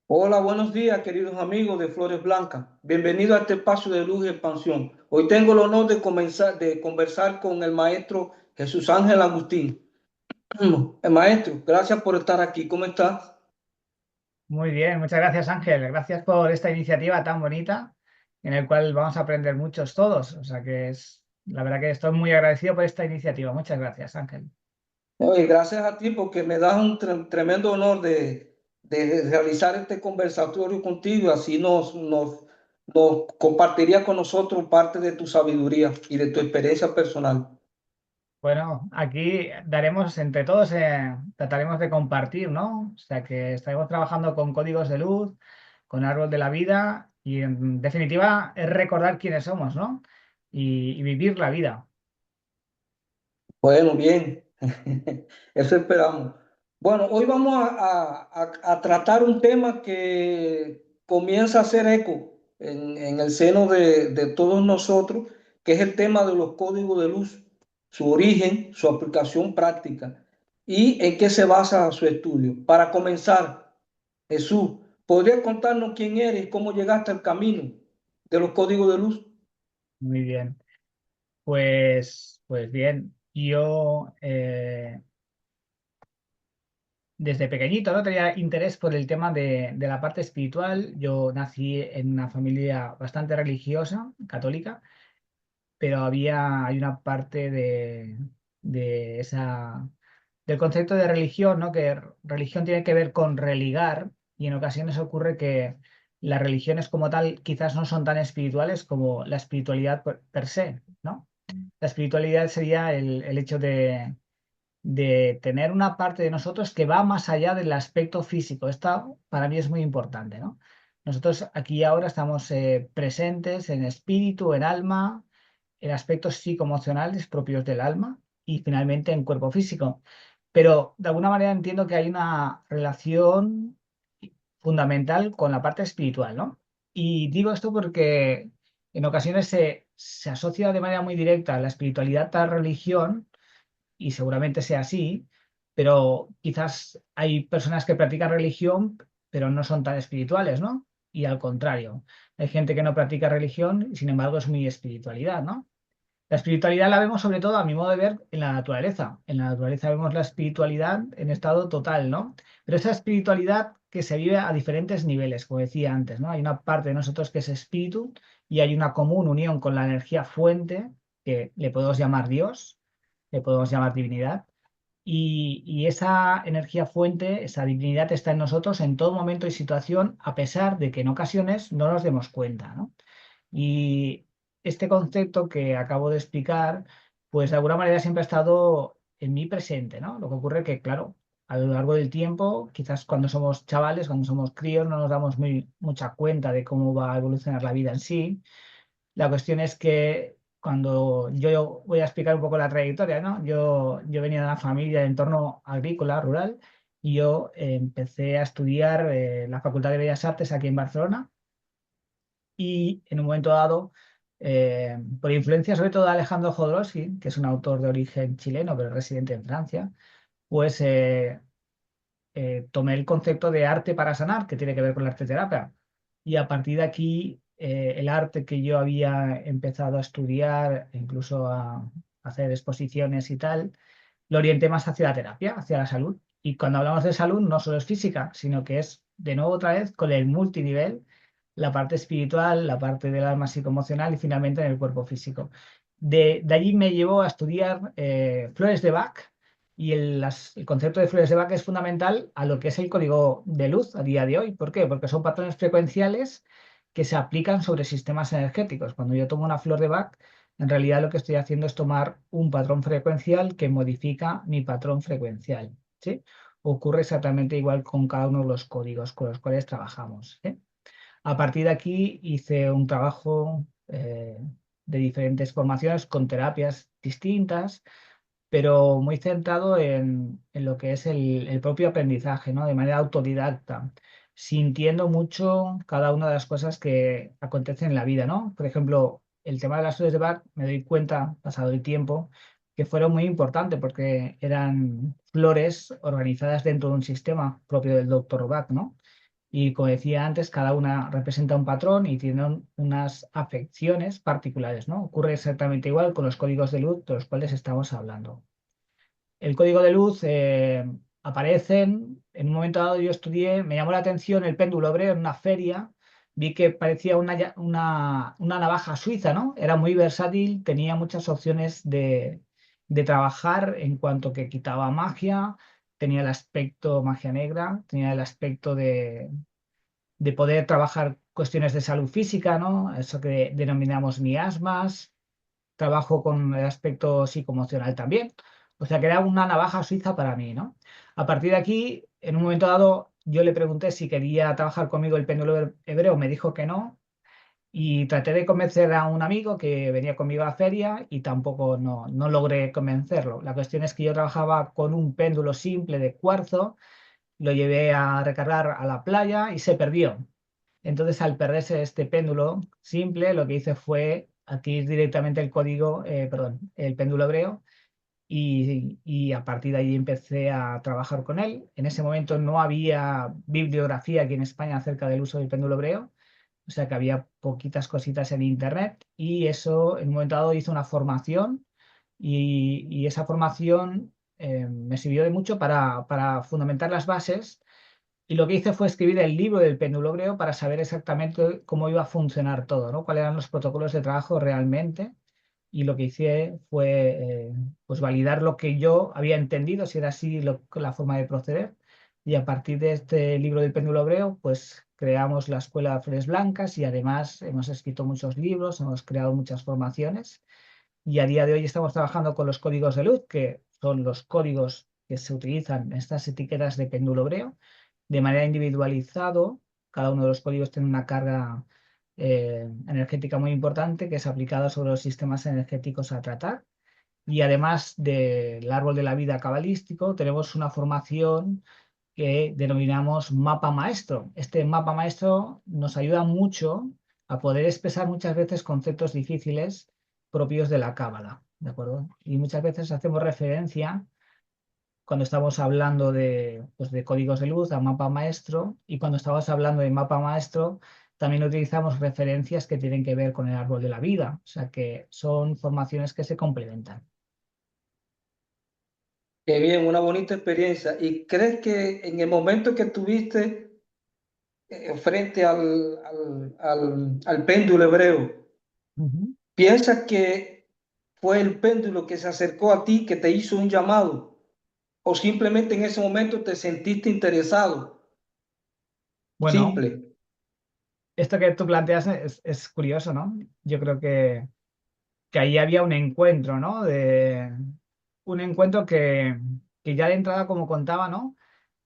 Hola, buenos días, queridos amigos de Flores Blancas. Bienvenido a este espacio de luz y expansión. Hoy tengo el honor de conversar con el maestro Jesús Ángel Agustín. El maestro, gracias por estar aquí. ¿Cómo está? Muy bien, muchas gracias Ángel. Gracias por esta iniciativa tan bonita en el cual vamos a aprender muchos todos. O sea que la verdad que estoy muy agradecido por esta iniciativa. Muchas gracias Ángel. Oye, gracias a ti porque me das un tremendo honor de realizar este conversatorio contigo. Así nos compartiría con nosotros parte de tu sabiduría y de tu experiencia personal. Bueno, aquí daremos entre todos, trataremos de compartir, ¿no? O sea que estaremos trabajando con códigos de luz, con árbol de la vida y en definitiva es recordar quiénes somos, ¿no? Y vivir la vida. Bueno, bien, eso esperamos. Bueno, hoy vamos a tratar un tema que comienza a hacer eco en el seno de todos nosotros, que es el tema de los códigos de luz, su origen, su aplicación práctica y en qué se basa su estudio. Para comenzar, Jesús, ¿podrías contarnos quién eres y cómo llegaste al camino de los códigos de luz? Muy bien. Pues bien, yo desde pequeñito, ¿no? Tenía interés por el tema de la parte espiritual. Yo nací en una familia bastante religiosa, católica, pero hay una parte de del concepto de religión, ¿no? Que religión tiene que ver con religar y en ocasiones ocurre que las religiones como tal quizás no son tan espirituales como la espiritualidad per se, ¿no? La espiritualidad sería el hecho de tener una parte de nosotros que va más allá del aspecto físico. Esto para mí es muy importante, ¿no? Nosotros aquí y ahora estamos presentes en espíritu, en alma, en aspectos psicoemocionales propios del alma y finalmente en cuerpo físico. Pero de alguna manera entiendo que hay una relación fundamental con la parte espiritual, ¿no? Y digo esto porque en ocasiones se asocia de manera muy directa la espiritualidad a la religión y seguramente sea así, pero quizás hay personas que practican religión, pero no son tan espirituales, ¿no? Y al contrario, hay gente que no practica religión y sin embargo es muy espiritualidad, ¿no? La espiritualidad la vemos sobre todo, a mi modo de ver, en la naturaleza. En la naturaleza vemos la espiritualidad en estado total, ¿no? Pero esa espiritualidad que se vive a diferentes niveles, como decía antes, ¿no? Hay una parte de nosotros que es espíritu y hay una común unión con la energía fuente, que le podemos llamar Dios, le podemos llamar divinidad, y esa energía fuente, esa divinidad está en nosotros en todo momento y situación, a pesar de que en ocasiones no nos demos cuenta, ¿no? Y este concepto que acabo de explicar, pues de alguna manera siempre ha estado en mi presente, ¿no? Lo que ocurre que, claro, a lo largo del tiempo, quizás cuando somos chavales, cuando somos críos, no nos damos mucha cuenta de cómo va a evolucionar la vida en sí. La cuestión es que cuando yo voy a explicar un poco la trayectoria, ¿no? Yo venía de una familia de entorno agrícola, rural, y yo empecé a estudiar la Facultad de Bellas Artes aquí en Barcelona y en un momento dado, por influencia sobre todo de Alejandro Jodorowsky, que es un autor de origen chileno pero residente en Francia, pues tomé el concepto de arte para sanar, que tiene que ver con la arte terapia. Y a partir de aquí, el arte que yo había empezado a estudiar, incluso a hacer exposiciones y tal, lo orienté más hacia la terapia, hacia la salud. Y cuando hablamos de salud, no solo es física, sino que es, de nuevo otra vez, con el multinivel, la parte espiritual, la parte del alma psicoemocional y finalmente en el cuerpo físico. De allí me llevó a estudiar flores de Bach y el concepto de flores de Bach es fundamental a lo que es el código de luz a día de hoy. ¿Por qué? Porque son patrones frecuenciales que se aplican sobre sistemas energéticos. Cuando yo tomo una flor de Bach, en realidad lo que estoy haciendo es tomar un patrón frecuencial que modifica mi patrón frecuencial, ¿sí? Ocurre exactamente igual con cada uno de los códigos con los cuales trabajamos, ¿sí? A partir de aquí hice un trabajo de diferentes formaciones con terapias distintas, pero muy centrado en lo que es el propio aprendizaje, ¿no? De manera autodidacta, sintiendo mucho cada una de las cosas que acontecen en la vida, ¿no? Por ejemplo, el tema de las flores de Bach, me doy cuenta, pasado el tiempo, que fueron muy importantes porque eran flores organizadas dentro de un sistema propio del doctor Bach, ¿no? Y como decía antes, cada una representa un patrón y tienen unas afecciones particulares, ¿no? Ocurre exactamente igual con los códigos de luz de los cuales estamos hablando. El código de luz aparecen, en un momento dado yo estudié, me llamó la atención el péndulo hebreo en una feria, vi que parecía una navaja suiza, ¿no? Era muy versátil, tenía muchas opciones de trabajar en cuanto que quitaba magia, tenía el aspecto magia negra, tenía el aspecto de poder trabajar cuestiones de salud física, ¿no? Eso que denominamos miasmas, trabajo con el aspecto psicoemocional también. O sea que era una navaja suiza para mí, ¿no? A partir de aquí, en un momento dado, yo le pregunté si quería trabajar conmigo el péndulo hebreo, me dijo que no, y traté de convencer a un amigo que venía conmigo a la feria y tampoco no logré convencerlo. La cuestión es que yo trabajaba con un péndulo simple de cuarzo, lo llevé a recargar a la playa y se perdió. Entonces, al perderse este péndulo simple, lo que hice fue adquirir directamente el código, perdón, el péndulo hebreo y a partir de ahí empecé a trabajar con él. En ese momento no había bibliografía aquí en España acerca del uso del péndulo hebreo, o sea que había poquitas cositas en internet y eso en un momento dado hice una formación y esa formación me sirvió de mucho para fundamentar las bases y lo que hice fue escribir el libro del péndulo hebreo para saber exactamente cómo iba a funcionar todo, ¿no? Cuáles eran los protocolos de trabajo realmente. Y lo que hice fue pues validar lo que yo había entendido, si era así la forma de proceder. Y a partir de este libro del péndulo hebreo, pues creamos la Escuela de Flores Blancas y además hemos escrito muchos libros, hemos creado muchas formaciones. Y a día de hoy estamos trabajando con los códigos de luz, que son los códigos que se utilizan en estas etiquetas de péndulo hebreo de manera individualizado. Cada uno de los códigos tiene una carga energética muy importante que es aplicada sobre los sistemas energéticos a tratar. Y además del árbol de la vida cabalístico, tenemos una formación que denominamos mapa maestro. Este mapa maestro nos ayuda mucho a poder expresar muchas veces conceptos difíciles propios de la cábala, ¿de acuerdo? Y muchas veces hacemos referencia cuando estamos hablando pues, de códigos de luz, a mapa maestro, y cuando estamos hablando de mapa maestro, también utilizamos referencias que tienen que ver con el árbol de la vida, o sea que son formaciones que se complementan. Qué bien, una bonita experiencia. ¿Y crees que en el momento que tuviste frente al péndulo hebreo, Ujú. piensas que fue el péndulo que se acercó a ti, que te hizo un llamado, o simplemente en ese momento te sentiste interesado? Bueno, Simple. esto que tú planteas es curioso, ¿no? Yo creo que ahí había un encuentro, ¿no? Un encuentro que ya de entrada, como contaba, ¿no?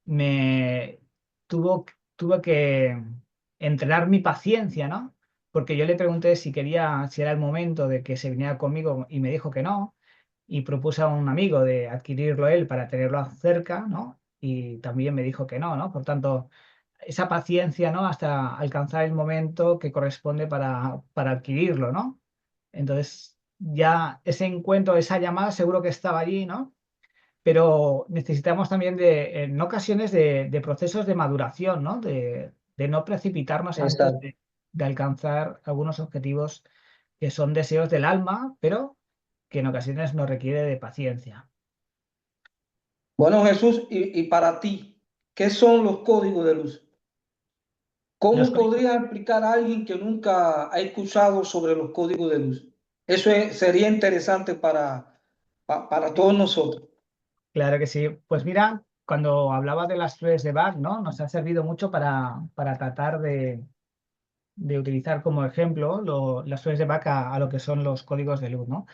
Me tuve que entrenar mi paciencia, ¿no? Porque yo le pregunté si era el momento de que se viniera conmigo y me dijo que no. Y propuse a un amigo de adquirirlo él para tenerlo cerca, ¿no? Y también me dijo que no, ¿no? Por tanto, esa paciencia, ¿no? Hasta alcanzar el momento que corresponde para adquirirlo, ¿no? Entonces, ya ese encuentro, esa llamada seguro que estaba allí, ¿no? Pero necesitamos también en ocasiones de procesos de maduración, ¿no? De no precipitarnos antes Exacto. de alcanzar algunos objetivos que son deseos del alma, pero que en ocasiones nos requiere de paciencia. Bueno, Jesús, y para ti, ¿qué son los códigos de luz? Los ¿Cómo códigos, podría explicar a alguien que nunca ha escuchado sobre los códigos de luz? Sería interesante para todos nosotros. claro que sí. Pues mira, cuando hablaba de las flores de Bach, ¿no? Nos ha servido mucho para tratar de utilizar como ejemplo las flores de Bach a lo que son los códigos de luz, ¿no?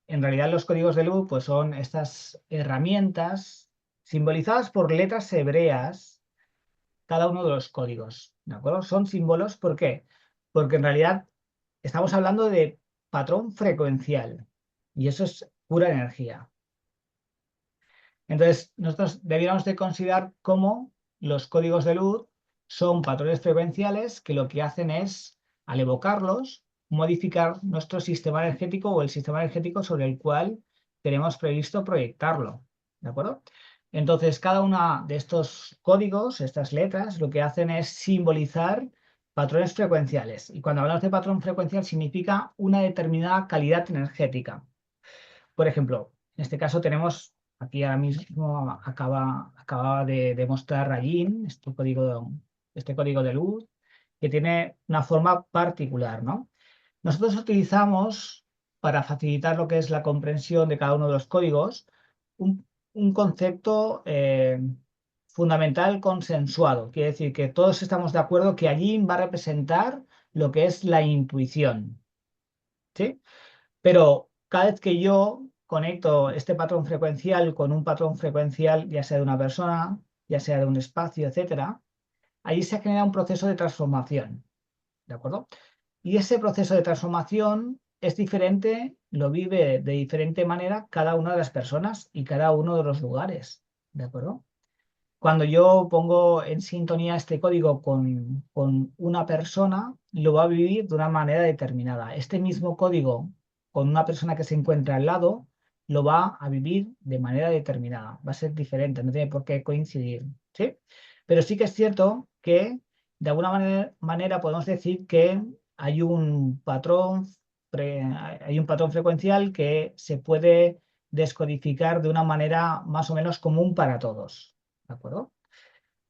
En realidad los códigos de luz pues son estas herramientas simbolizadas por letras hebreas, cada uno de los códigos, ¿de acuerdo? Son símbolos, ¿por qué? Porque en realidad estamos hablando de patrón frecuencial y eso es pura energía. Entonces, nosotros deberíamos de considerar cómo los códigos de luz son patrones frecuenciales que lo que hacen es, al evocarlos, modificar nuestro sistema energético o el sistema energético sobre el cual tenemos previsto proyectarlo. ¿De acuerdo? Entonces, cada uno de estos códigos, estas letras, lo que hacen es simbolizar patrones frecuenciales. Y cuando hablamos de patrón frecuencial significa una determinada calidad energética. Por ejemplo, en este caso tenemos, aquí ahora mismo acaba de mostrar Rayín, este código de luz, que tiene una forma particular, ¿no? Nosotros utilizamos, para facilitar lo que es la comprensión de cada uno de los códigos, un concepto fundamental consensuado. Quiere decir que todos estamos de acuerdo que allí va a representar lo que es la intuición, ¿sí? Pero cada vez que yo conecto este patrón frecuencial con un patrón frecuencial, ya sea de una persona, ya sea de un espacio, etcétera, allí se genera un proceso de transformación, ¿de acuerdo? Y ese proceso de transformación es diferente, lo vive de diferente manera cada una de las personas y cada uno de los lugares, ¿de acuerdo? Cuando yo pongo en sintonía este código con una persona, lo va a vivir de una manera determinada. Este mismo código con una persona que se encuentra al lado, lo va a vivir de manera determinada. Va a ser diferente, no tiene por qué coincidir, ¿sí? Pero sí que es cierto que de alguna manera podemos decir que hay un patrón, hay un patrón frecuencial que se puede descodificar de una manera más o menos común para todos. ¿De acuerdo?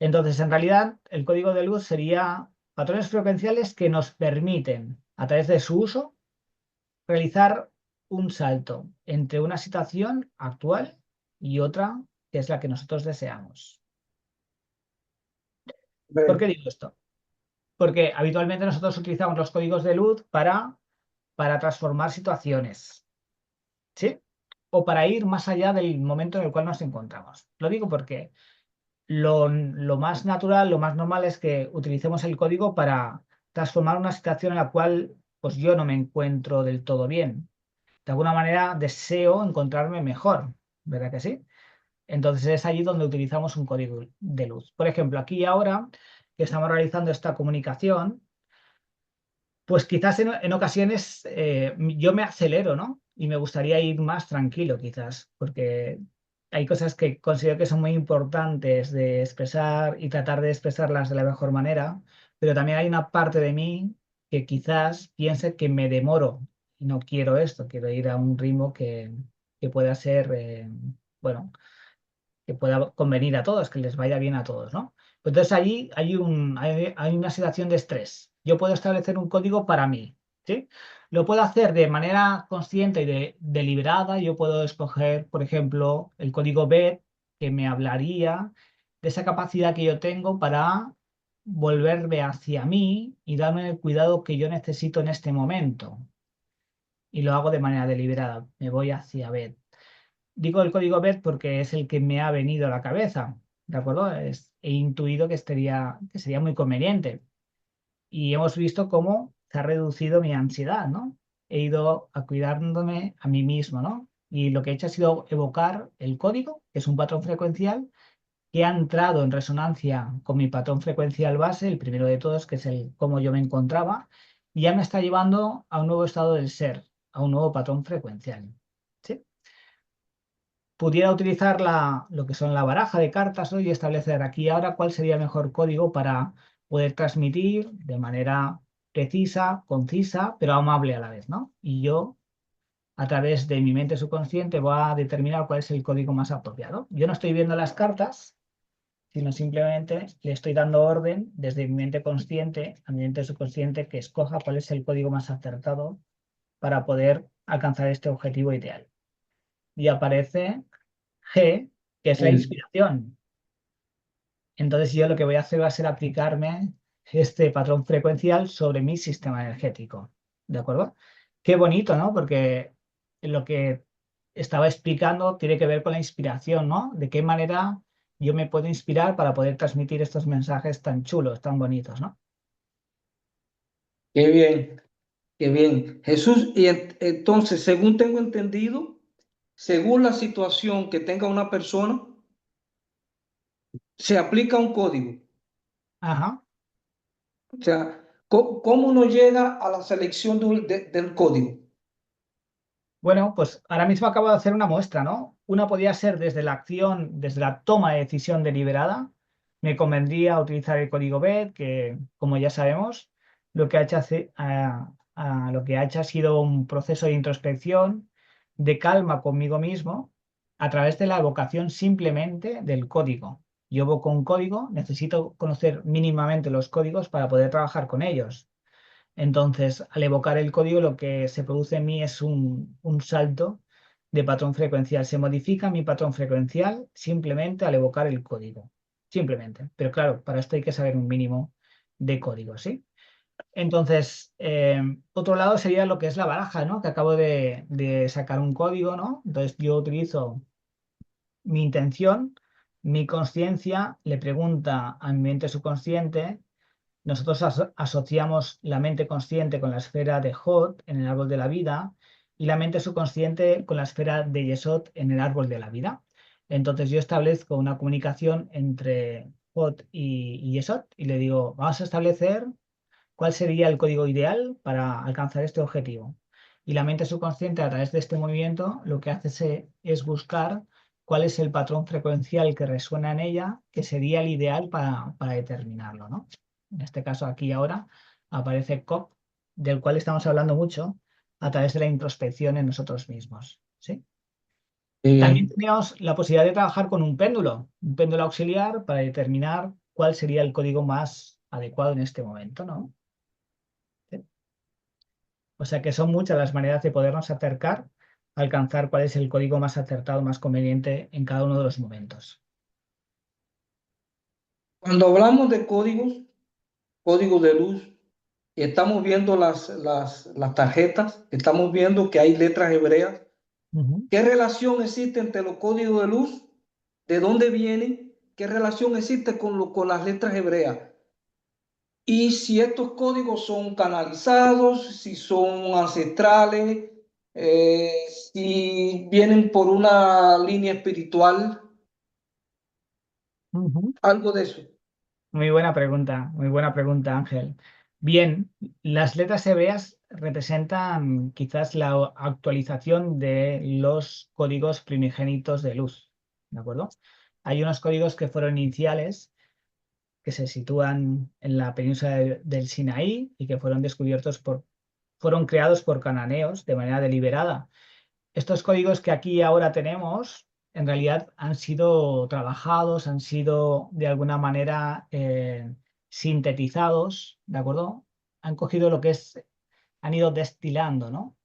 Entonces, en realidad, el código de luz sería patrones frecuenciales que nos permiten, a través de su uso, realizar un salto entre una situación actual y otra que es la que nosotros deseamos. ¿Por qué Ve, digo esto? Porque habitualmente nosotros utilizamos los códigos de luz para transformar situaciones, ¿sí? O para ir más allá del momento en el cual nos encontramos. Lo digo porque lo más natural, lo más normal es que utilicemos el código para transformar una situación en la cual pues yo no me encuentro del todo bien. De alguna manera deseo encontrarme mejor, ¿verdad que sí? Entonces es allí donde utilizamos un código de luz. Por ejemplo, aquí y ahora que estamos realizando esta comunicación, pues quizás en ocasiones yo me acelero, ¿no? Y me gustaría ir más tranquilo, quizás, porque hay cosas que considero que son muy importantes de expresar y tratar de expresarlas de la mejor manera, pero también hay una parte de mí que quizás piense que me demoro y no quiero esto, quiero ir a un ritmo que pueda ser, bueno, que pueda convenir a todos, que les vaya bien a todos, ¿no? Pues entonces allí hay una situación de estrés. Yo puedo establecer un código para mí, ¿sí? Lo puedo hacer de manera consciente y deliberada. Yo puedo escoger, por ejemplo, el código BET que me hablaría de esa capacidad que yo tengo para volverme hacia mí y darme el cuidado que yo necesito en este momento. Y lo hago de manera deliberada. Me voy hacia BET. Digo el código BERT porque es el que me ha venido a la cabeza, ¿de acuerdo? He intuido que sería muy conveniente. Y hemos visto cómo se ha reducido mi ansiedad, ¿no? He ido a cuidándome a mí mismo, ¿no? Y lo que he hecho ha sido evocar el código, que es un patrón frecuencial, que ha entrado en resonancia con mi patrón frecuencial base, el primero de todos, que es el cómo yo me encontraba, y ya me está llevando a un nuevo estado del ser, a un nuevo patrón frecuencial. ¿Sí? Pudiera utilizar lo que son la baraja de cartas, ¿no? Y establecer aquí y ahora cuál sería el mejor código para poder transmitir de manera precisa, concisa, pero amable a la vez, ¿no? Y yo, a través de mi mente subconsciente, voy a determinar cuál es el código más apropiado. Yo no estoy viendo las cartas, sino simplemente le estoy dando orden desde mi mente consciente a mi mente subconsciente que escoja cuál es el código más acertado para poder alcanzar este objetivo ideal. Y aparece G, que es la mm, inspiración. Entonces yo lo que voy a hacer va a ser aplicarme este patrón frecuencial sobre mi sistema energético. ¿De acuerdo? Qué bonito, ¿no? Porque lo que estaba explicando tiene que ver con la inspiración, ¿no? De qué manera yo me puedo inspirar para poder transmitir estos mensajes tan chulos, tan bonitos, ¿no? qué bien, qué bien. Jesús, y entonces, según tengo entendido, según la situación que tenga una persona, se aplica un código. Ajá. O sea, ¿cómo uno llega a la selección del código? Bueno, pues ahora mismo acabo de hacer una muestra, ¿no? Una podía ser desde la acción, desde la toma de decisión deliberada. Me convendría utilizar el código BED, que, como ya sabemos, lo que lo que ha hecho ha sido un proceso de introspección, de calma conmigo mismo, a través de la evocación simplemente del código. Yo evoco un código, necesito conocer mínimamente los códigos para poder trabajar con ellos. Entonces, al evocar el código, lo que se produce en mí es un salto de patrón frecuencial. Se modifica mi patrón frecuencial simplemente al evocar el código. Simplemente. Pero claro, para esto hay que saber un mínimo de código, ¿sí? Entonces, otro lado sería lo que es la baraja, ¿no? Que acabo de sacar un código, ¿no? Entonces, yo utilizo mi intención, mi conciencia, le pregunta a mi mente subconsciente. Nosotros asociamos la mente consciente con la esfera de Hod en el árbol de la vida y la mente subconsciente con la esfera de Yesod en el árbol de la vida. Entonces yo establezco una comunicación entre Hod y Yesod y le digo, vamos a establecer cuál sería el código ideal para alcanzar este objetivo. Y la mente subconsciente a través de este movimiento lo que hace es buscar cuál es el patrón frecuencial que resuena en ella, que sería el ideal para determinarlo, ¿no? En este caso, aquí y ahora, aparece COP, del cual estamos hablando mucho, a través de la introspección en nosotros mismos. ¿Sí? También Bien. teníamos la posibilidad de trabajar con un péndulo auxiliar para determinar cuál sería el código más adecuado en este momento, ¿no? ¿Sí? O sea que son muchas las maneras de podernos acercar a alcanzar cuál es el código más acertado, más conveniente en cada uno de los momentos. Cuando hablamos de códigos, códigos de luz, y estamos viendo las tarjetas, estamos viendo que hay letras hebreas. Ujú, ¿Qué relación existe entre los códigos de luz? ¿De dónde vienen? ¿Qué relación existe con las letras hebreas? Y si estos códigos son canalizados, si son ancestrales, si vienen por una línea espiritual, ujú. algo de eso. Muy buena pregunta, Ángel. Bien, las letras hebreas representan quizás la actualización de los códigos primigénitos de luz, ¿de acuerdo? Hay unos códigos que fueron iniciales, que se sitúan en la península del Sinaí y que fueron creados por cananeos de manera deliberada. Estos códigos que aquí ahora tenemos, en realidad han sido trabajados, han sido de alguna manera sintetizados, ¿de acuerdo? Han cogido lo que es, han ido destilando, ¿no?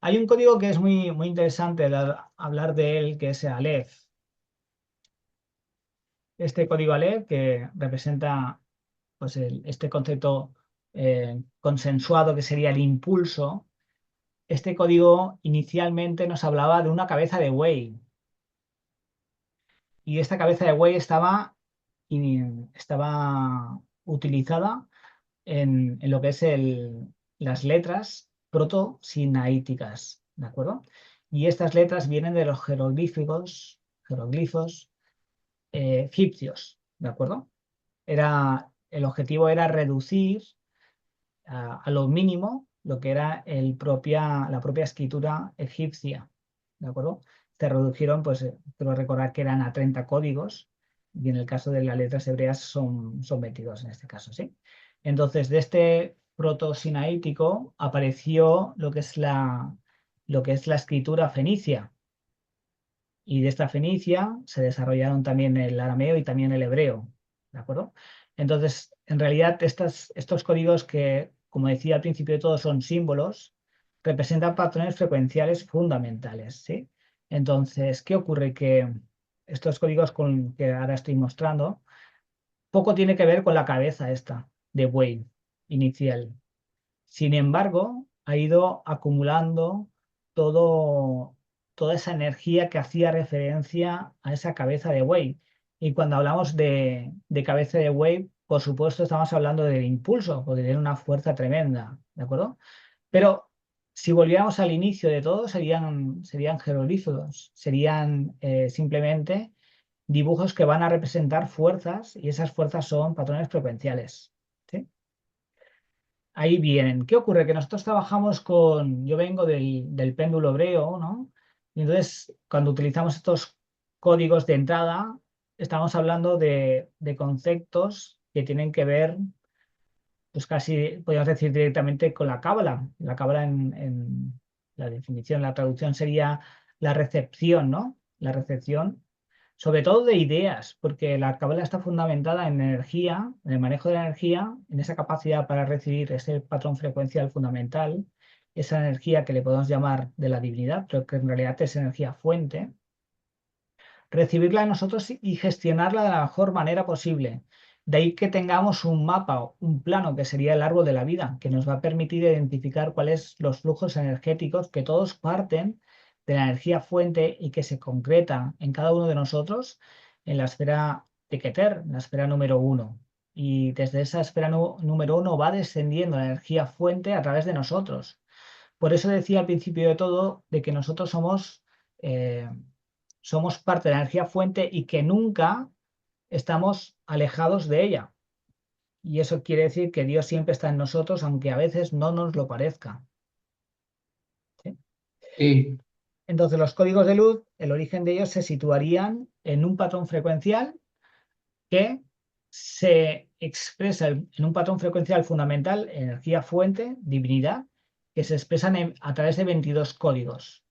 Hay un código que es muy, muy interesante hablar de él, que es Aleph. Este código Aleph, que representa pues, este concepto consensuado que sería el impulso. Este código inicialmente nos hablaba de una cabeza de buey, y esta cabeza de buey estaba utilizada en lo que es las letras proto-sinaíticas, ¿de acuerdo? Y estas letras vienen de los jeroglifos egipcios, ¿de acuerdo? El objetivo era reducir a lo mínimo lo que era la propia escritura egipcia, ¿de acuerdo? Se redujeron, pues, creo recordar que eran a 30 códigos, y en el caso de las letras hebreas son 22 en este caso, ¿sí? Entonces, de este proto-sinaítico apareció lo que es la escritura fenicia, y de esta fenicia se desarrollaron también el arameo y también el hebreo, ¿de acuerdo? Entonces, en realidad, estos códigos que, como decía al principio de todo, son símbolos, representan patrones frecuenciales fundamentales, ¿sí? Entonces, ¿qué ocurre? Que estos códigos que ahora estoy mostrando, poco tiene que ver con la cabeza esta de Wayne inicial. Sin embargo, ha ido acumulando todo, toda esa energía que hacía referencia a esa cabeza de buey. Y cuando hablamos de cabeza de buey, por supuesto estamos hablando del impulso, porque tiene una fuerza tremenda, ¿de acuerdo? Pero si volviéramos al inicio de todo, serían jeroglíficos, serían simplemente dibujos que van a representar fuerzas y esas fuerzas son patrones frecuenciales. ¿Sí? ahí vienen. ¿Qué ocurre? Que nosotros trabajamos con, yo vengo del péndulo hebreo, ¿no? Y entonces, cuando utilizamos estos códigos de entrada, estamos hablando de conceptos que tienen que ver, pues casi, podríamos decir directamente con la cábala. La cábala en la definición, la traducción sería la recepción, ¿no? La recepción sobre todo de ideas, porque la cábala está fundamentada en energía, en el manejo de la energía, en esa capacidad para recibir ese patrón frecuencial fundamental, esa energía que le podemos llamar de la divinidad, pero que en realidad es energía fuente, recibirla de nosotros y gestionarla de la mejor manera posible. De ahí que tengamos un mapa, un plano, que sería el árbol de la vida, que nos va a permitir identificar cuáles los flujos energéticos que todos parten de la energía fuente y que se concreta en cada uno de nosotros en la esfera de Keter, en la esfera número uno. Y desde esa esfera número uno va descendiendo la energía fuente a través de nosotros. Por eso decía al principio de todo de que nosotros eh, somos parte de la energía fuente y que nunca estamos alejados de ella. Y eso quiere decir que Dios siempre está en nosotros, aunque a veces no nos lo parezca. ¿Sí? Sí, Entonces, los códigos de luz, el origen de ellos se situarían en un patrón frecuencial que se expresa en un patrón frecuencial fundamental, energía fuente, divinidad, que se expresan a través de 22 códigos.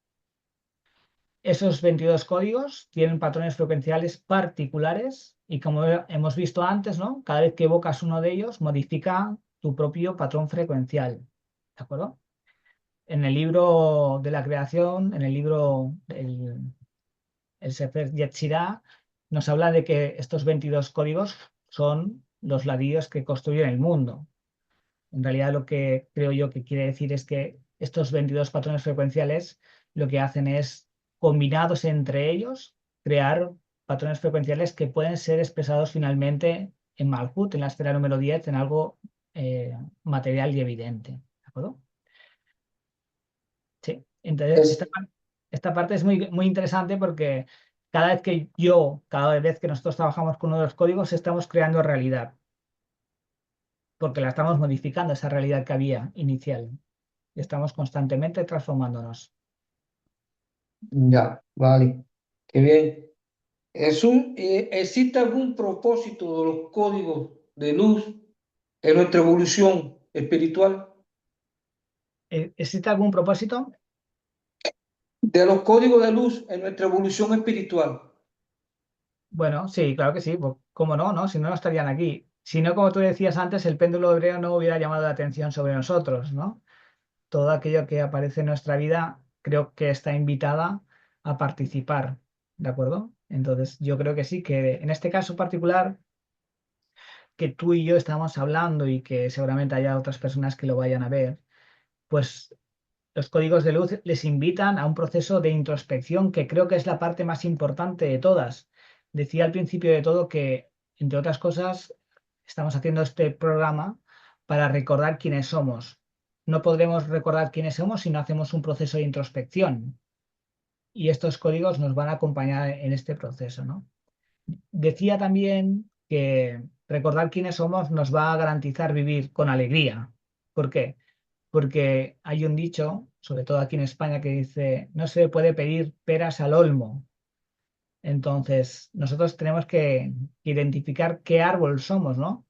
Esos 22 códigos tienen patrones frecuenciales particulares y como hemos visto antes, ¿no? Cada vez que evocas uno de ellos, modifica tu propio patrón frecuencial. ¿De acuerdo? En el libro de la creación, en el libro el Sefer Yetzirah, nos habla de que estos 22 códigos son los ladrillos que construyen el mundo. En realidad lo que creo yo que quiere decir es que estos 22 patrones frecuenciales lo que hacen es, combinados entre ellos, crear patrones frecuenciales que pueden ser expresados finalmente en Malhut, en la esfera número 10, en algo material y evidente. ¿De acuerdo? Sí. Entonces, es, esta parte es muy interesante porque cada vez que nosotros trabajamos con uno de los códigos, estamos creando realidad, porque la estamos modificando, esa realidad que había inicial. Y estamos constantemente transformándonos. ya, vale, qué bien. ¿Existe algún propósito de los códigos de luz en nuestra evolución espiritual? ¿Existe algún propósito? De los códigos de luz en nuestra evolución espiritual. Bueno, sí, claro que sí. Pues, ¿cómo no, no? Si no, no estarían aquí. Si no, como tú decías antes, el péndulo hebreo no hubiera llamado la atención sobre nosotros, ¿no? Todo aquello que aparece en nuestra vida creo que está invitada a participar, ¿de acuerdo? Entonces, yo creo que sí, que en este caso particular que tú y yo estamos hablando y que seguramente haya otras personas que lo vayan a ver, pues los códigos de luz les invitan a un proceso de introspección que creo que es la parte más importante de todas. Decía al principio de todo que, entre otras cosas, estamos haciendo este programa para recordar quiénes somos. No podremos recordar quiénes somos si no hacemos un proceso de introspección. Y estos códigos nos van a acompañar en este proceso, ¿no? Decía también que recordar quiénes somos nos va a garantizar vivir con alegría. ¿Por qué? Porque hay un dicho, sobre todo aquí en España, que dice, no se puede pedir peras al olmo. Entonces, nosotros tenemos que identificar qué árbol somos, ¿no?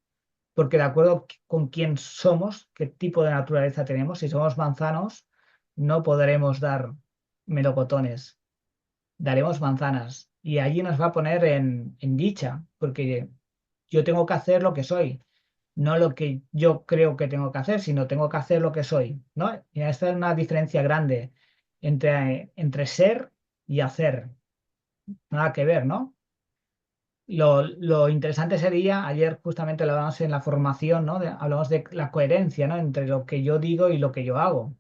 Porque de acuerdo con quién somos, qué tipo de naturaleza tenemos, si somos manzanos, no podremos dar melocotones, daremos manzanas. Y allí nos va a poner en dicha, porque yo tengo que hacer lo que soy, no lo que yo creo que tengo que hacer, sino tengo que hacer lo que soy, ¿no? Y esta es una diferencia grande entre ser y hacer. Nada que ver, ¿no? Lo interesante sería, ayer justamente lo hablamos en la formación, ¿no? Hablamos de la coherencia, ¿no? Entre lo que yo digo y lo que yo hago.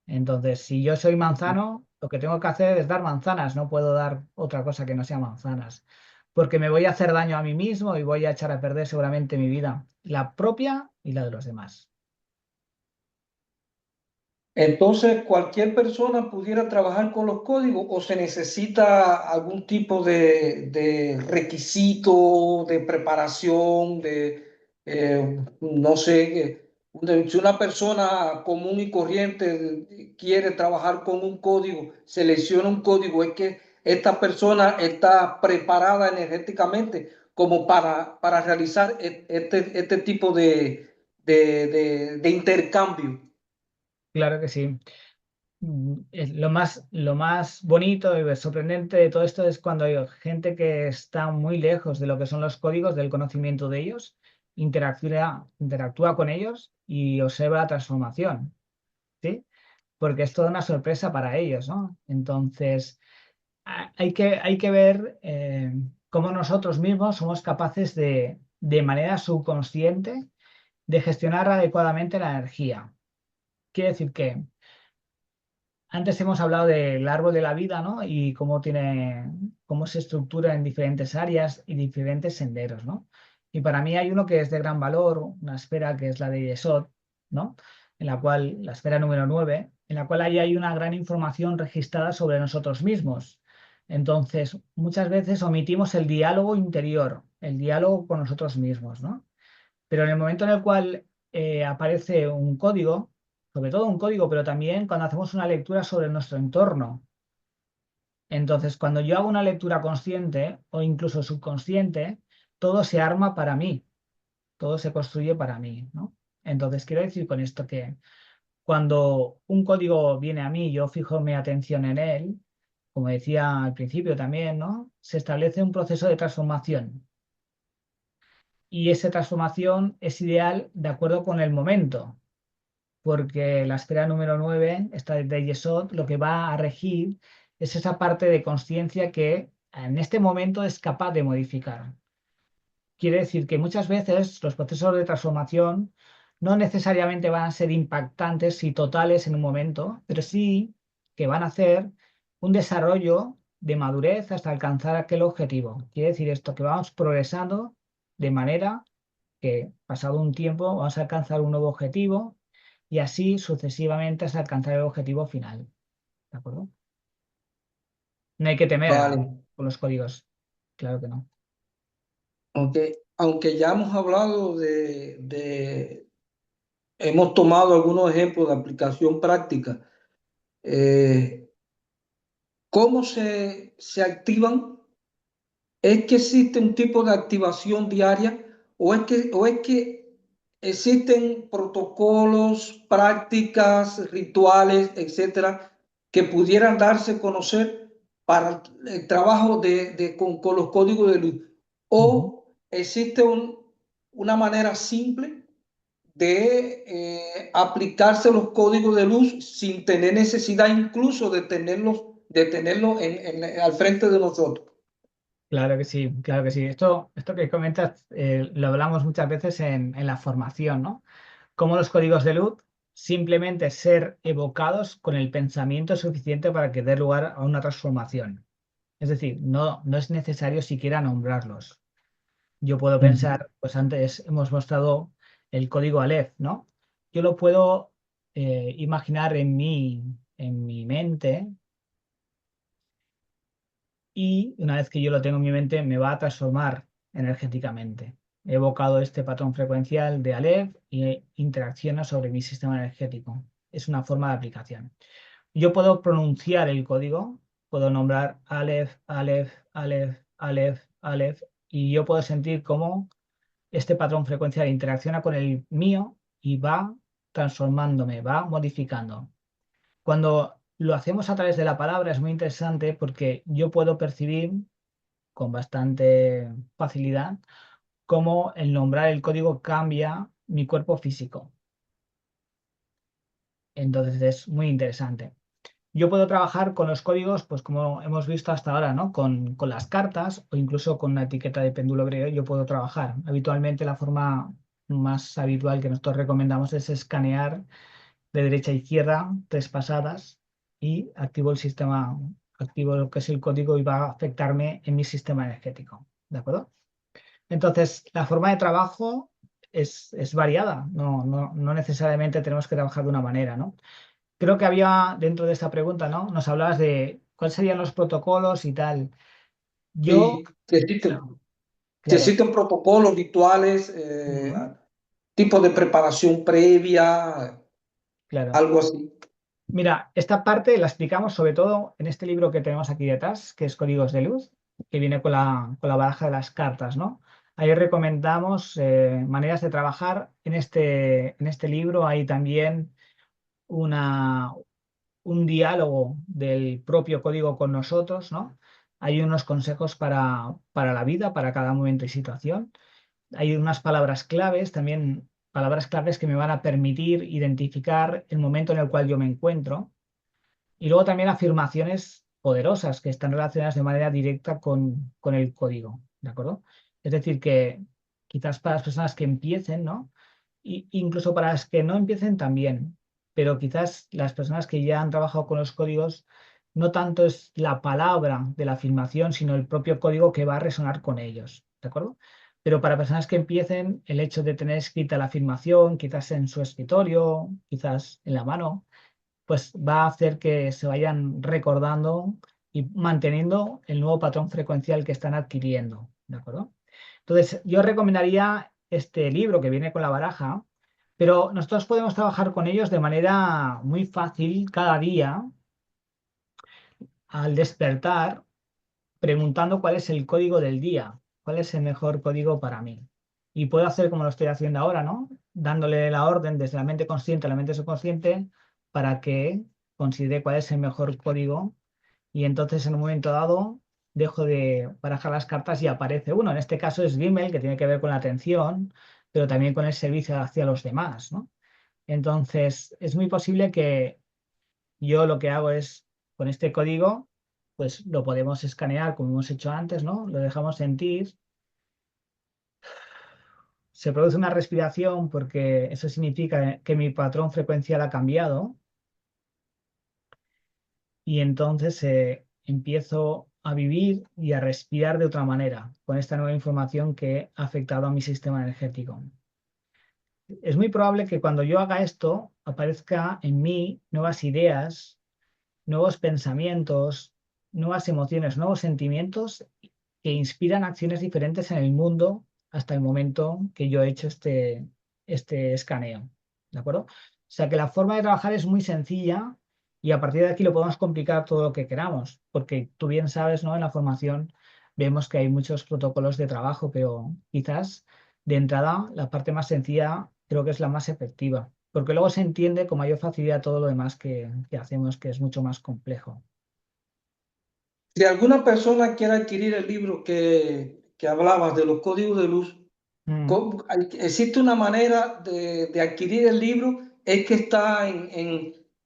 Entonces, si yo soy manzano, lo que tengo que hacer es dar manzanas, no puedo dar otra cosa que no sea manzanas, porque me voy a hacer daño a mí mismo y voy a echar a perder seguramente mi vida, la propia y la de los demás. Entonces, ¿cualquier persona pudiera trabajar con los códigos o se necesita algún tipo de requisito, de preparación, no sé, Si una persona común y corriente quiere trabajar con un código, selecciona un código, es que esta persona está preparada energéticamente como para realizar este tipo de intercambio. Claro que sí. Lo más bonito y sorprendente de todo esto es cuando hay gente que está muy lejos de lo que son los códigos, del conocimiento de ellos, interactúa con ellos y observa la transformación, ¿sí? Porque es toda una sorpresa para ellos, ¿no? Entonces, hay que ver cómo nosotros mismos somos capaces de manera subconsciente, de gestionar adecuadamente la energía. Quiere decir que antes hemos hablado del árbol de la vida, ¿no? Y cómo se estructura en diferentes áreas y diferentes senderos, ¿no? Y para mí hay uno que es de gran valor, una esfera que es la de Yesod, ¿no? En la cual, la esfera número 9, en la cual ahí hay una gran información registrada sobre nosotros mismos. Entonces, muchas veces omitimos el diálogo interior, el diálogo con nosotros mismos, ¿no? Pero en el momento en el cual aparece un código, sobre todo un código, pero también cuando hacemos una lectura sobre nuestro entorno. Entonces, cuando yo hago una lectura consciente o incluso subconsciente, todo se arma para mí, todo se construye para mí, ¿no? Entonces, quiero decir con esto que cuando un código viene a mí, yo fijo mi atención en él, como decía al principio también, ¿no? Se establece un proceso de transformación. Y esa transformación es ideal de acuerdo con el momento, porque la esfera número 9, esta de Yesod, lo que va a regir es esa parte de conciencia que en este momento es capaz de modificar. Quiere decir que muchas veces los procesos de transformación no necesariamente van a ser impactantes y totales en un momento, pero sí que van a hacer un desarrollo de madurez hasta alcanzar aquel objetivo. Quiere decir esto, que vamos progresando de manera que pasado un tiempo vamos a alcanzar un nuevo objetivo y así sucesivamente hasta alcanzar el objetivo final. ¿De acuerdo? No hay que temer Vale, con los códigos. Claro que no. aunque ya hemos hablado hemos tomado algunos ejemplos de aplicación práctica. ¿Cómo se activan? ¿Es que existe un tipo de activación diaria o es que existen protocolos, prácticas, rituales, etcétera, que pudieran darse a conocer para el trabajo con los códigos de luz? Ujú. ¿O existe una manera simple de aplicarse los códigos de luz sin tener necesidad incluso de tenerlos al frente de nosotros? Claro que sí, claro que sí. Esto que comentas lo hablamos muchas veces en la formación, ¿no? Como los códigos de luz simplemente ser evocados con el pensamiento suficiente para que dé lugar a una transformación. Es decir, no es necesario siquiera nombrarlos. Yo puedo Ujú. pensar, pues antes hemos mostrado el código Aleph, ¿no? Yo lo puedo imaginar en mi mente y una vez que yo lo tengo en mi mente me va a transformar energéticamente. He evocado este patrón frecuencial de Aleph y interacciona sobre mi sistema energético. Es una forma de aplicación. Yo puedo pronunciar el código, puedo nombrar Aleph, Aleph, Aleph, Aleph, Aleph, y yo puedo sentir cómo este patrón frecuencial interacciona con el mío y va transformándome, va modificando. Cuando lo hacemos a través de la palabra es muy interesante porque yo puedo percibir con bastante facilidad cómo el nombrar el código cambia mi cuerpo físico. Entonces es muy interesante. Yo puedo trabajar con los códigos, pues como hemos visto hasta ahora, ¿no? Con las cartas o incluso con una etiqueta de péndulo griego, yo puedo trabajar. Habitualmente la forma más habitual que nosotros recomendamos es escanear de derecha a izquierda 3 pasadas y activo el sistema, activo lo que es el código y va a afectarme en mi sistema energético. ¿De acuerdo? Entonces, la forma de trabajo es variada, no necesariamente tenemos que trabajar de una manera, ¿no? Creo que había dentro de esta pregunta, ¿no? Nos hablabas de cuáles serían los protocolos y tal. Yo, Sí, que existen, que claro. existen protocolos, rituales, Ujú. tipo de preparación previa, Claro. algo así. Mira, esta parte la explicamos sobre todo en este libro que tenemos aquí detrás, que es Códigos de Luz, que viene con la baraja de las cartas, ¿no? Ahí recomendamos maneras de trabajar. En este libro hay también una, un diálogo del propio código con nosotros, ¿no? Hay unos consejos para la vida, para cada momento y situación. Hay unas palabras claves, también palabras claves que me van a permitir identificar el momento en el cual yo me encuentro. Y luego también afirmaciones poderosas que están relacionadas de manera directa con el código, ¿de acuerdo? Es decir, que quizás para las personas que empiecen, ¿no? Incluso para las que no empiecen también, pero quizás las personas que ya han trabajado con los códigos, no tanto es la palabra de la afirmación, sino el propio código que va a resonar con ellos, ¿de acuerdo? Pero para personas que empiecen, el hecho de tener escrita la afirmación, quizás en su escritorio, quizás en la mano, pues va a hacer que se vayan recordando y manteniendo el nuevo patrón frecuencial que están adquiriendo, ¿de acuerdo? Entonces, yo recomendaría este libro que viene con la baraja, pero nosotros podemos trabajar con ellos de manera muy fácil cada día al despertar, preguntando cuál es el código del día, cuál es el mejor código para mí. Y puedo hacer como lo estoy haciendo ahora, ¿no? Dándole la orden desde la mente consciente a la mente subconsciente para que considere cuál es el mejor código y entonces en un momento dado dejo de barajar las cartas y aparece uno. En este caso es Gimel, que tiene que ver con la atención, pero también con el servicio hacia los demás, ¿no? Entonces es muy posible que yo lo que hago es, con este código, pues lo podemos escanear como hemos hecho antes, ¿no? Lo dejamos sentir. Se produce una respiración porque eso significa que mi patrón frecuencial ha cambiado y entonces empiezo a vivir y a respirar de otra manera con esta nueva información que ha afectado a mi sistema energético. Es muy probable que cuando yo haga esto aparezca en mí nuevas ideas, nuevos pensamientos, nuevas emociones, nuevos sentimientos que inspiran acciones diferentes en el mundo hasta el momento que yo he hecho este escaneo. ¿De acuerdo? O sea que la forma de trabajar es muy sencilla y a partir de aquí lo podemos complicar todo lo que queramos, porque tú bien sabes, ¿no? En la formación vemos que hay muchos protocolos de trabajo, pero quizás de entrada la parte más sencilla creo que es la más efectiva, porque luego se entiende con mayor facilidad todo lo demás que hacemos, que es mucho más complejo. Si alguna persona quiere adquirir el libro que hablabas de los códigos de luz, Mm, ¿existe una manera de adquirir el libro? ¿Es que está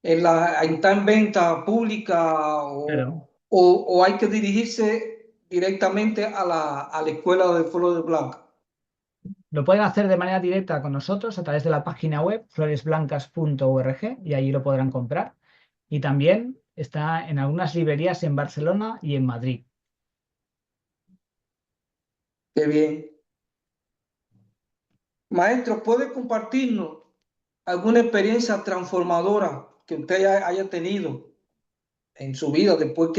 está en venta pública claro. o hay que dirigirse directamente a la escuela de Flor de Blanca? Lo pueden hacer de manera directa con nosotros a través de la página web floresblancas.org y allí lo podrán comprar. Y también está en algunas librerías en Barcelona y en Madrid. Qué bien. Maestro, ¿puede compartirnos alguna experiencia transformadora que usted haya tenido en su vida después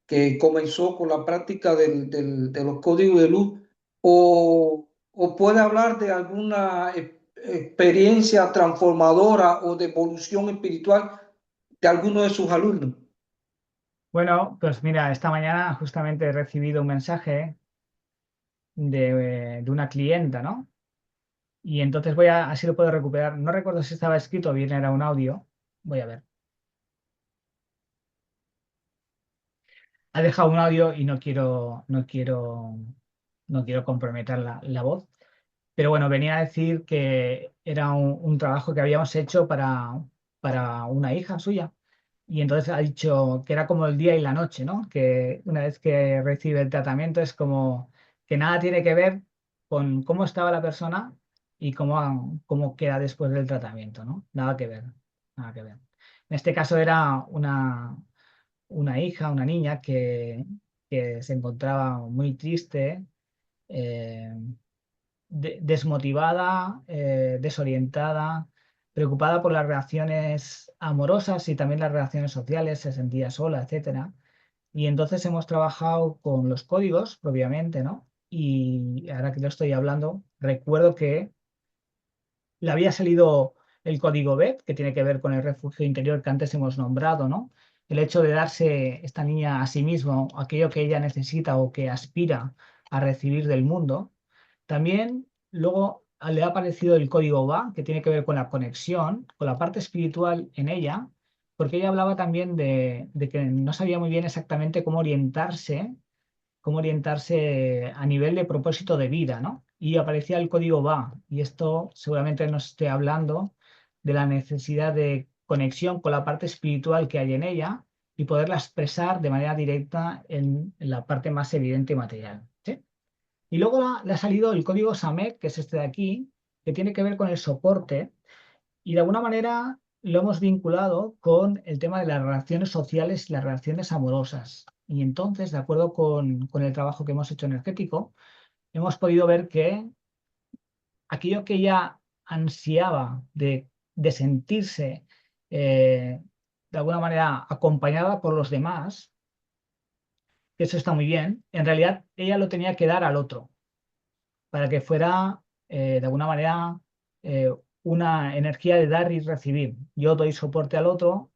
que comenzó con la práctica de los códigos de luz? O puede hablar de alguna experiencia transformadora o de evolución espiritual de alguno de sus alumnos? Bueno, pues mira, esta mañana justamente he recibido un mensaje de una clienta, ¿no? Y entonces así lo puedo recuperar. No recuerdo si estaba escrito o bien era un audio. Voy a ver. Ha dejado un audio y no quiero comprometer la voz. Pero bueno, venía a decir que era un trabajo que habíamos hecho para una hija suya. Y entonces ha dicho que era como el día y la noche, ¿no? Que una vez que recibe el tratamiento es como que nada tiene que ver con cómo estaba la persona y cómo queda después del tratamiento, ¿no? Nada que ver, nada que ver. En este caso era una hija, una niña que se encontraba muy triste, eh, desmotivada, desorientada, preocupada por las relaciones amorosas y también las relaciones sociales, se sentía sola, etcétera. Y entonces hemos trabajado con los códigos propiamente, ¿no? Y ahora que lo estoy hablando, recuerdo que le había salido el código BET, que tiene que ver con el refugio interior que antes hemos nombrado, ¿no? El hecho de darse esta niña a sí mismo aquello que ella necesita o que aspira a recibir del mundo. También luego le ha aparecido el código VA, que tiene que ver con la conexión, con la parte espiritual en ella, porque ella hablaba también de que no sabía muy bien exactamente cómo orientarse a nivel de propósito de vida, ¿no? Y aparecía el código VA, y esto seguramente nos esté hablando de la necesidad de conexión con la parte espiritual que hay en ella y poderla expresar de manera directa en la parte más evidente y material, ¿sí? Y luego le ha salido el código SAMEC, que es este de aquí, que tiene que ver con el soporte y de alguna manera lo hemos vinculado con el tema de las relaciones sociales y las relaciones amorosas. Y entonces, de acuerdo con el trabajo que hemos hecho energético, hemos podido ver que aquello que ella ansiaba de sentirse de alguna manera acompañada por los demás, que eso está muy bien, en realidad ella lo tenía que dar al otro para que fuera de alguna manera eh, una energía de dar y recibir. Yo doy soporte al otro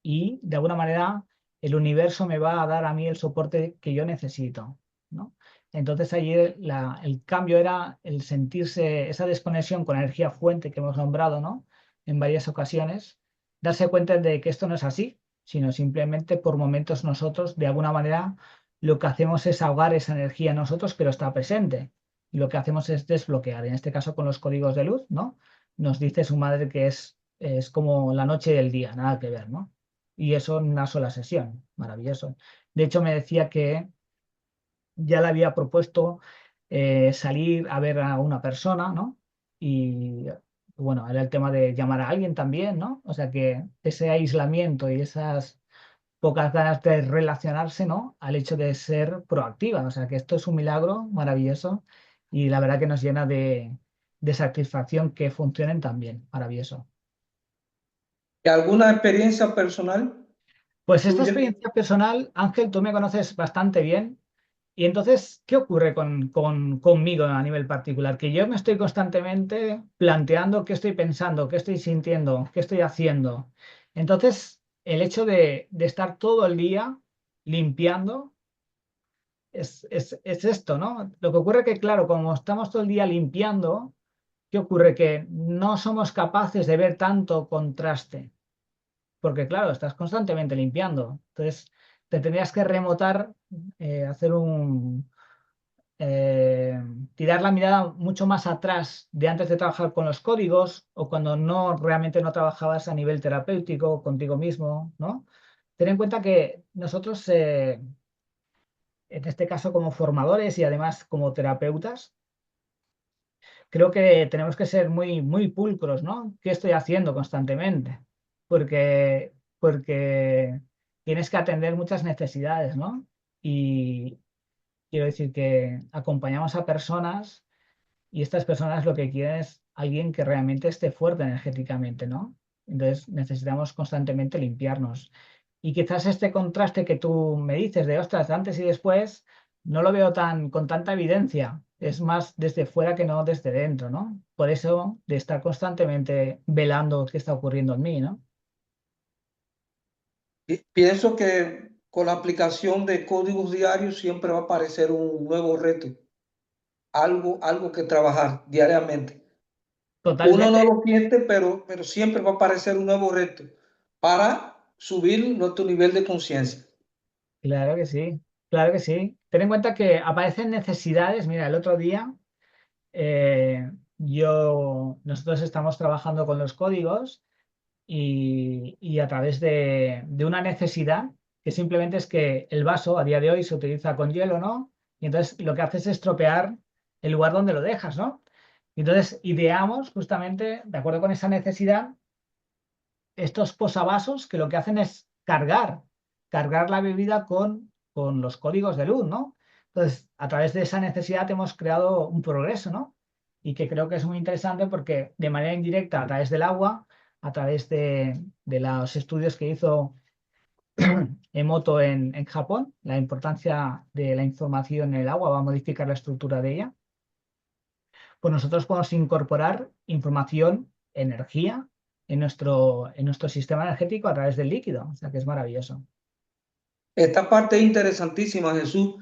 y de alguna manera el universo me va a dar a mí el soporte que yo necesito, ¿no? Entonces allí el cambio era el sentirse esa desconexión con la energía fuente que hemos nombrado, ¿no? En varias ocasiones, darse cuenta de que esto no es así, sino simplemente por momentos nosotros de alguna manera lo que hacemos es ahogar esa energía en nosotros, pero está presente. Y lo que hacemos es desbloquear, en este caso con los códigos de luz, ¿no? Nos dice su madre que es como la noche y el día, nada que ver, ¿no? Y eso en una sola sesión, maravilloso. De hecho, me decía que ya le había propuesto salir a ver a una persona, ¿no? Y bueno, era el tema de llamar a alguien también, ¿no? O sea que ese aislamiento y esas pocas ganas de relacionarse, ¿no? Al hecho de ser proactiva. O sea que esto es un milagro maravilloso y la verdad que nos llena de satisfacción que funcionen también. Maravilloso. ¿Alguna experiencia personal Pues esta tuya? experiencia personal, Ángel, tú me conoces bastante bien. Y entonces, ¿qué ocurre conmigo a nivel particular? Que yo me estoy constantemente planteando qué estoy pensando, qué estoy sintiendo, qué estoy haciendo. Entonces, el hecho de estar todo el día limpiando es esto, ¿no? Lo que ocurre que, claro, como estamos todo el día limpiando, ¿qué ocurre? Que no somos capaces de ver tanto contraste porque claro, estás constantemente limpiando. Entonces, te tendrías que remotar, hacer eh, tirar la mirada mucho más atrás de antes de trabajar con los códigos o cuando no realmente no trabajabas a nivel terapéutico contigo mismo, ¿no? Ten en cuenta que nosotros, en este caso como formadores y además como terapeutas, creo que tenemos que ser muy, muy pulcros, ¿no? ¿Qué estoy haciendo constantemente? Porque tienes que atender muchas necesidades, ¿no? Y quiero decir que acompañamos a personas y estas personas lo que quieren es alguien que realmente esté fuerte energéticamente, ¿no? Entonces necesitamos constantemente limpiarnos. Y quizás este contraste que tú me dices de, ostras, antes y después, no lo veo con tanta evidencia. Es más desde fuera que no desde dentro, ¿no? Por eso de estar constantemente velando qué está ocurriendo en mí, ¿no? Pienso que con la aplicación de códigos diarios siempre va a aparecer un nuevo reto, algo que trabajar diariamente. Uno Totalmente, no lo siente, pero siempre va a aparecer un nuevo reto para subir nuestro nivel de conciencia. claro que sí, claro que sí. Ten en cuenta que aparecen necesidades. Mira, el otro día nosotros estamos trabajando con los códigos y a través de una necesidad que simplemente es que el vaso a día de hoy se utiliza con hielo, ¿no? Y entonces lo que haces es estropear el lugar donde lo dejas, ¿no? Y entonces ideamos justamente, de acuerdo con esa necesidad, estos posavasos que lo que hacen es cargar la bebida con los códigos de luz, ¿no? Entonces, a través de esa necesidad hemos creado un progreso, ¿no? Y que creo que es muy interesante porque de manera indirecta, a través del agua, a través de los estudios que hizo Emoto en Japón, la importancia de la información en el agua va a modificar la estructura de ella, pues nosotros podemos incorporar información, energía en nuestro sistema energético a través del líquido. O sea que es maravilloso. Esta parte es interesantísima, Jesús.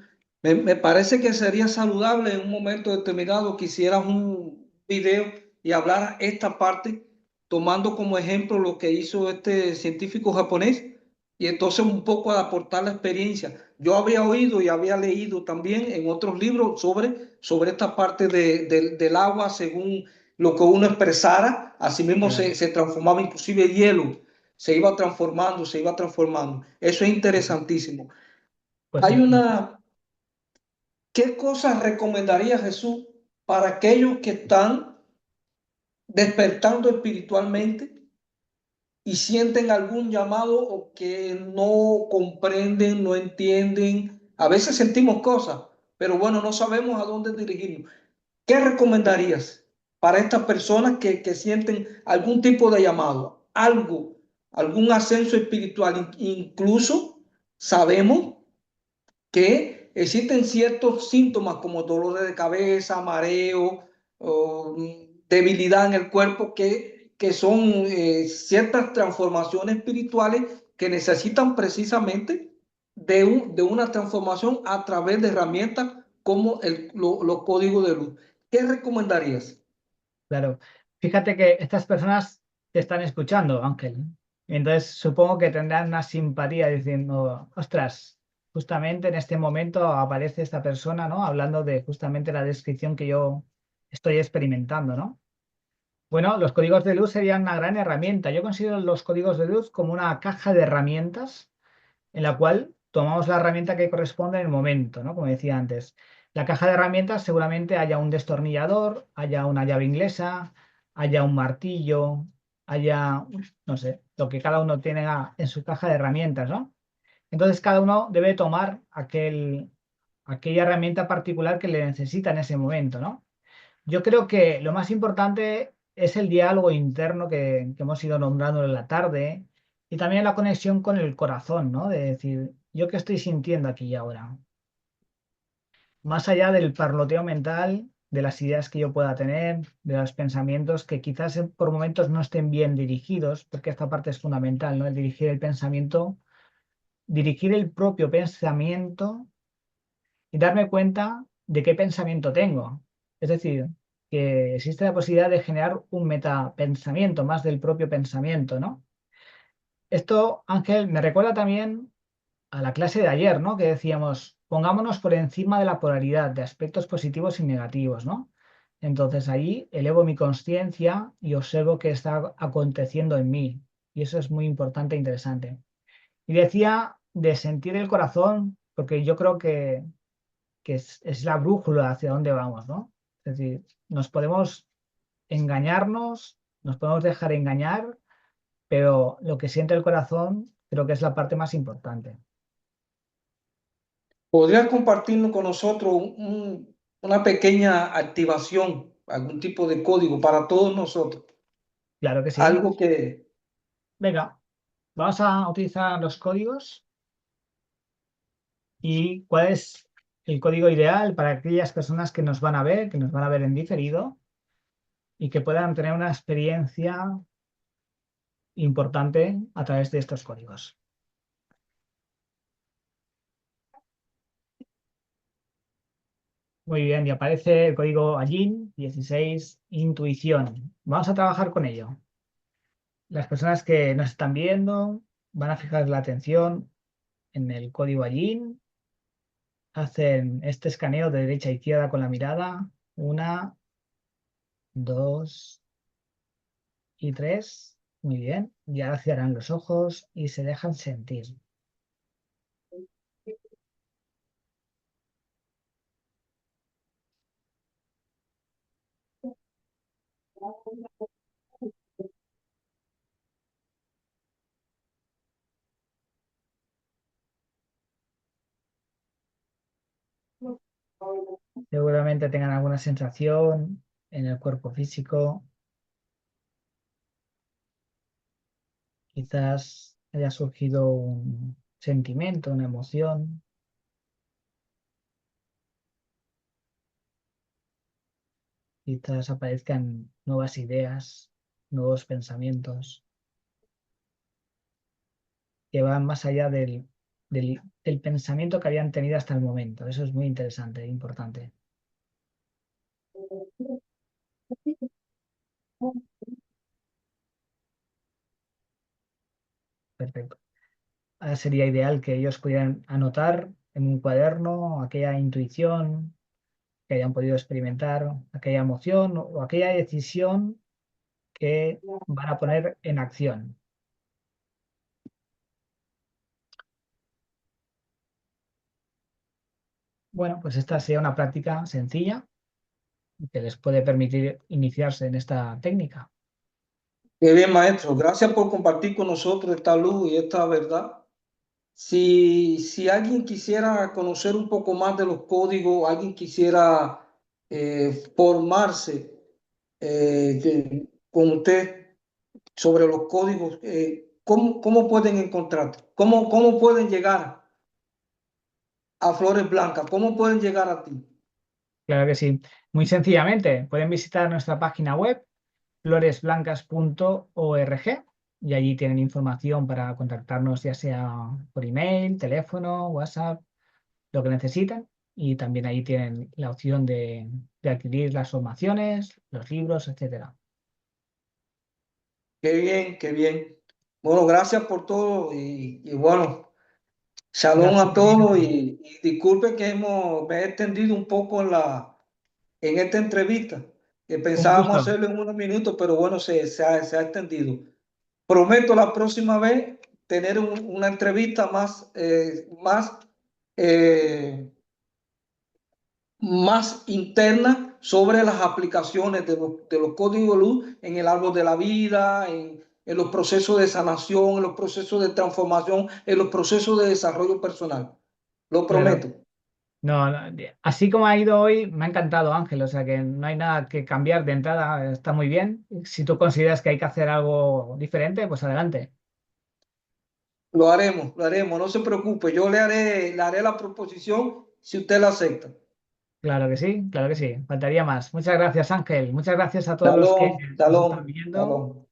Me parece que sería saludable en un momento determinado que hicieras un video y hablaras esta parte, tomando como ejemplo lo que hizo este científico japonés y entonces un poco de aportar la experiencia. Yo había oído y había leído también en otros libros sobre esta parte del agua según lo que uno expresara, así mismo Claro. se transformaba inclusive el hielo, se iba transformando, se iba transformando. Eso es interesantísimo. Pues Hay una, ¿qué cosas recomendaría Jesús para aquellos que están despertando espiritualmente y sienten algún llamado o que no comprenden, no entienden? A veces sentimos cosas, pero bueno, no sabemos a dónde dirigirnos. ¿Qué recomendarías para estas personas que sienten algún tipo de llamado, algo, algún ascenso espiritual? Incluso sabemos que existen ciertos síntomas como dolores de cabeza, mareo, o debilidad en el cuerpo, que son ciertas transformaciones espirituales que necesitan precisamente de una transformación a través de herramientas como los códigos de luz. ¿Qué recomendarías? claro. Fíjate que estas personas te están escuchando, Ángel. Entonces supongo que tendrán una simpatía diciendo, ostras, justamente en este momento aparece esta persona, ¿no? Hablando de justamente la descripción que yo estoy experimentando, ¿no? Bueno, los códigos de luz serían una gran herramienta. Yo considero los códigos de luz como una caja de herramientas en la cual tomamos la herramienta que corresponde en el momento, ¿no? Como decía antes. La caja de herramientas seguramente haya un destornillador, haya una llave inglesa, haya un martillo, haya, no sé, lo que cada uno tiene en su caja de herramientas, ¿no? Entonces cada uno debe tomar aquella herramienta particular que le necesita en ese momento, ¿no? Yo creo que lo más importante es el diálogo interno que hemos ido nombrando en la tarde y también la conexión con el corazón, ¿no? De decir, ¿yo qué estoy sintiendo aquí y ahora? Más allá del parloteo mental, de las ideas que yo pueda tener, de los pensamientos que quizás por momentos no estén bien dirigidos, porque esta parte es fundamental, ¿no? El dirigir el pensamiento, dirigir el propio pensamiento y darme cuenta de qué pensamiento tengo. Es decir, que existe la posibilidad de generar un metapensamiento más del propio pensamiento, ¿no? Esto, Ángel, me recuerda también a la clase de ayer, ¿no? Que decíamos, pongámonos por encima de la polaridad de aspectos positivos y negativos, ¿no? Entonces ahí elevo mi conciencia y observo qué está aconteciendo en mí. Y eso es muy importante e interesante. Y decía de sentir el corazón, porque yo creo que es la brújula hacia dónde vamos, ¿no? Es decir, nos podemos engañarnos, nos podemos dejar engañar, pero lo que siente el corazón creo que es la parte más importante. ¿Podrías compartirnos con nosotros una pequeña activación, algún tipo de código para todos nosotros? Claro que sí. Algo que Venga, vamos a utilizar los códigos y cuál es el código ideal para aquellas personas que nos van a ver, que nos van a ver en diferido y que puedan tener una experiencia importante a través de estos códigos. Muy bien, y aparece el código ALLIN 16, intuición. Vamos a trabajar con ello. Las personas que nos están viendo van a fijar la atención en el código ALLIN, hacen este escaneo de derecha a izquierda con la mirada, una, dos y tres. Muy bien, y ahora cierran los ojos y se dejan sentir. Seguramente tengan alguna sensación en el cuerpo físico. Quizás haya surgido un sentimiento, una emoción. quizás aparezcan nuevas ideas, nuevos pensamientos que van más allá del pensamiento que habían tenido hasta el momento. Eso es muy interesante e importante. Perfecto. Ahora sería ideal que ellos pudieran anotar en un cuaderno aquella intuición que hayan podido experimentar, aquella emoción o aquella decisión que van a poner en acción. Bueno, pues esta sería una práctica sencilla que les puede permitir iniciarse en esta técnica. Qué bien, maestro. Gracias por compartir con nosotros esta luz y esta verdad. Si alguien quisiera conocer un poco más de los códigos, alguien quisiera formarse con usted sobre los códigos, ¿cómo pueden encontrarte? ¿Cómo pueden llegar a Flores Blancas? ¿Cómo pueden llegar a ti? Claro que sí. Muy sencillamente, pueden visitar nuestra página web floresblancas.org y allí tienen información para contactarnos ya sea por email, teléfono, WhatsApp, lo que necesiten. Y también ahí tienen la opción de adquirir las formaciones, los libros, etcétera. Qué bien, qué bien. Bueno, gracias por todo y bueno, shalom Gracias a también a todos ti. y disculpe que me he extendido un poco en esta entrevista, que Un pensábamos gusto. hacerlo en unos minutos, pero bueno, se ha extendido. Prometo la próxima vez tener una entrevista eh, más interna sobre las aplicaciones de los códigos de luz en el árbol de la vida, en los procesos de sanación, en los procesos de transformación, en los procesos de desarrollo personal. Lo Claro. prometo. No, así como ha ido hoy, me ha encantado, Ángel. O sea que no hay nada que cambiar de entrada, está muy bien. Si tú consideras que hay que hacer algo diferente, pues adelante. Lo haremos, no se preocupe. Yo le haré la proposición si usted la acepta. Claro que sí, claro que sí. Faltaría más. Muchas gracias, Ángel. Muchas gracias a todos los que Shalom, nos shalom, están viendo. shalom.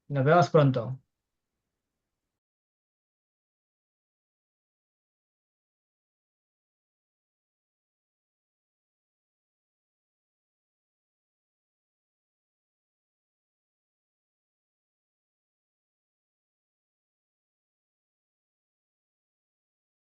Nos vemos pronto.